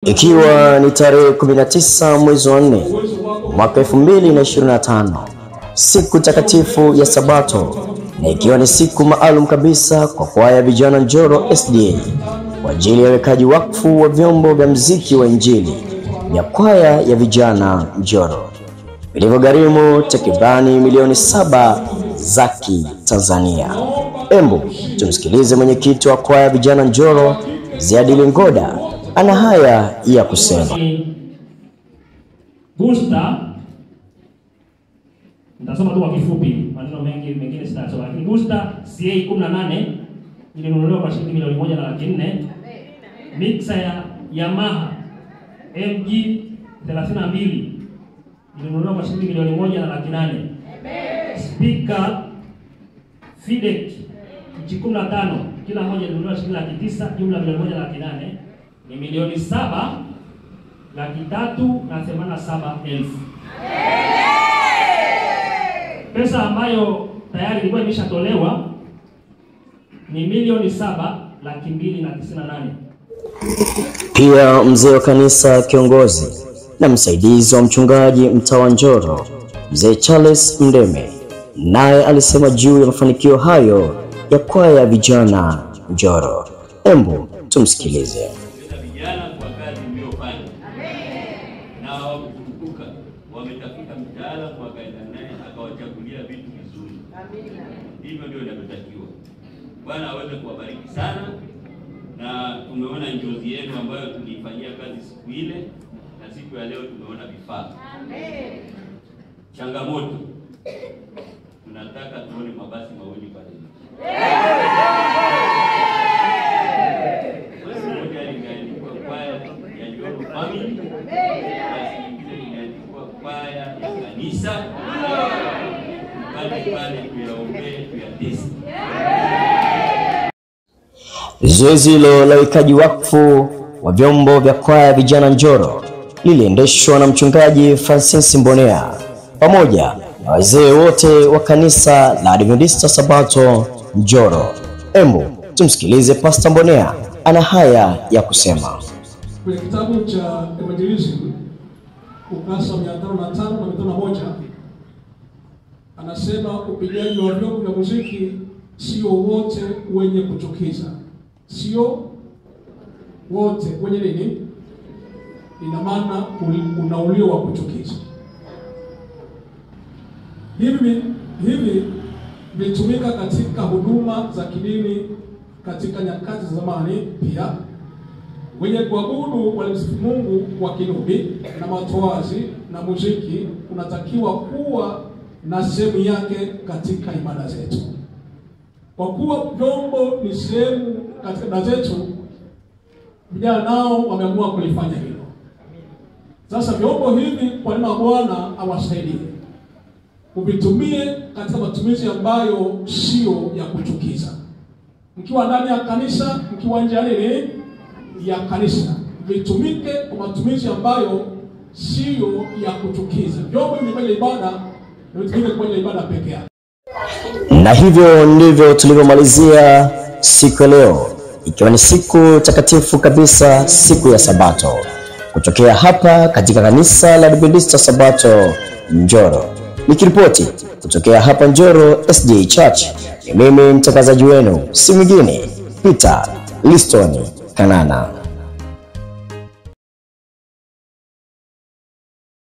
Ikiwa ni tarehe 19 mwezi wa 4 mwaka 2025, siku takatifu ya Sabato, na ikiwa ni siku maalum kabisa kwa kwaya vijana Njoro SDA kwa ajili ya wekaji wakfu wa vyombo vya muziki wa Injili ya kwaya ya vijana Njoro vilivyogharimu takribani milioni 7 za Kitanzania. Embu tumsikilize mwenyekiti wa kwaya vijana Njoro Ziadili Ngoda ana haya ya kusema. Gusta, nitasoma tu kwa kifupi, maneno mengine sitasoma, lakini Gusta CA18 ilinunuliwa kwa shilingi milioni 1.4. Mixer ya Yamaha MG 32 ilinunuliwa kwa shilingi milioni 1.8. Speaker Fidek 15 kila moja ilinunuliwa shilingi 900, jumla milioni 1.8. Ni milioni 7,387,000. Pesa ambayo tayari ilikuwa imeshatolewa ni milioni 7,298,000. Pia mzee wa kanisa kiongozi na msaidizi wa mchungaji mtaa wa Njoro, mzee Charles Mndeme, naye alisema juu ya mafanikio hayo ya kwaya vijana Njoro. Embu tumsikilize. Wametafuta mtaalamu wakaenda naye akawachagulia vitu vizuri. Hivyo ndio inavyotakiwa. Bwana aweze kuwabariki sana, na tumeona njozi yenu ambayo tulifanyia kazi siku ile, na siku ya leo tumeona vifaa. Changamoto, tunataka tuone mabasi mawili pale. Moja limeandikwa kwaya ya Njoro Family, kwaya ya kanisa, pale tuyaombee, tuyatesi. Zoezi hilo la wekaji wakfu wa vyombo vya kwaya vijana Njoro liliendeshwa na mchungaji Francis Mbonea pamoja na wazee wote wa kanisa la Adventista Sabato Njoro. Embu tumsikilize Pastor Mbonea ana haya ya kusema. Kwenye kitabu cha Evangelism ukurasa 505 na 501 anasema upigaji wa vyombo vya muziki sio wote wenye kuchukiza. Sio wote wenye nini? Ina maana kuna ulio wa kuchukiza. Hivi vitumika katika huduma za kidini katika nyakati za zamani. Pia wenye kuabudu walimsifu Mungu kwa kinubi na matoazi na muziki unatakiwa kuwa na sehemu yake katika ibada zetu. Kwa kuwa vyombo ni sehemu katika ibada zetu, vijana nao wameamua kulifanya hilo. Sasa vyombo hivi kwa neno la Bwana awasaidie uvitumie katika matumizi ambayo sio ya kuchukiza. Mkiwa ndani ya kanisa, mkiwa nje ya kanisa, vitumike kwa matumizi ambayo sio ya kuchukiza. Vyombo ni kwa ibada, na vitumike kwa ibada pekee yake. Na hivyo ndivyo tulivyomalizia siku leo, ikiwa ni siku takatifu kabisa, siku ya Sabato, kutokea hapa katika kanisa la Adventista Sabato Njoro. Nikiripoti kutokea hapa Njoro SDA Church, ni mimi mtangazaji wenu si mwingine Peter Liston Kanana.